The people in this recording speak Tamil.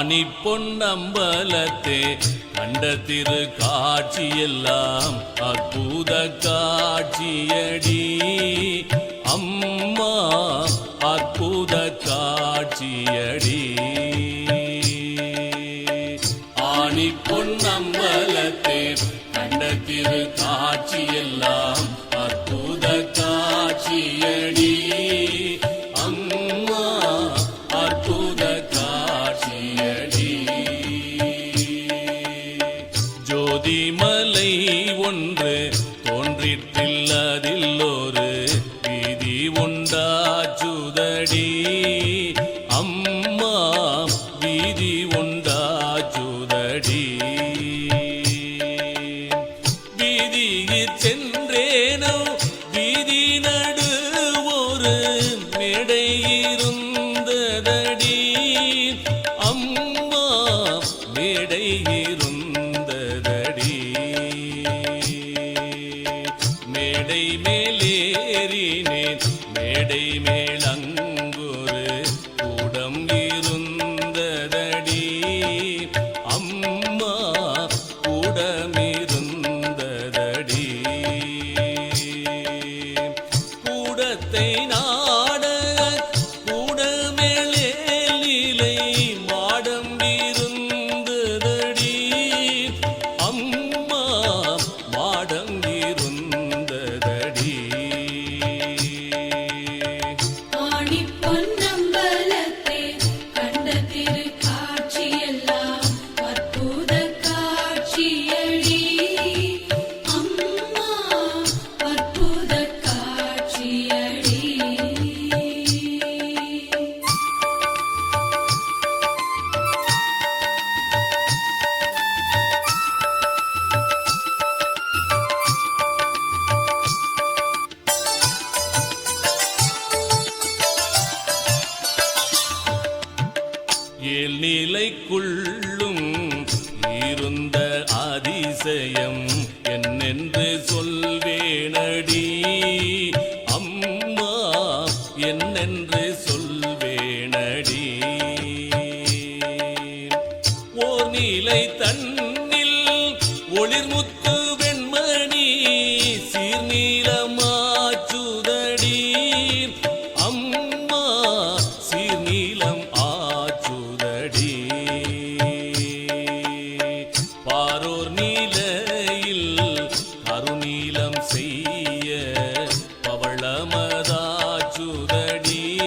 ஆனி பொன்னம்பலத்தே கண்ட திரு காட்சியெல்லாம் அற்புத காட்சியடி அம்மா அற்புத காட்சியடி. ஆனி பொன்னம்பலத்தே கண்ட திரு காட்சியெல்லாம் அற்புத காட்சியடி அம்மா அற்புத காட்சியடி. ஜோதிமலை ஒன்று தோன்றிற்றில்லதில் ஒரு வீதி உண்டாச்சுதடி அம்மா வீதி உண்டாச்சுதடி. வீதியில் சென்றேனோ வீதி நடு ஒரு மேடை இருந்ததடி அம்மா மேடை இருந்ததடி. மேடை மேலேறினேன் மேடை மேலங்கொரு கூடம் இருந்ததடி அம்மா கூடம் இருந்ததடி. கூடத்தை நாட கூடமேலே லீலை மாடம் இருந்ததடி அம்மா மாடம் இருந்ததடி. ஆனி பொன்னம்பலத்தே கண்ட திரு காட்சியெல்லாம் அற்புத காட்சியடி அம்மா அற்புத காட்சியடி. ஏழ்நிலைக்குள்ளும் இருந்த அதிசயம் என்னென்று சொல்வேனடி அம்மா என்னென்று சொல்வேனடி. ஓர் நிலை தன்னில் ஒளிர்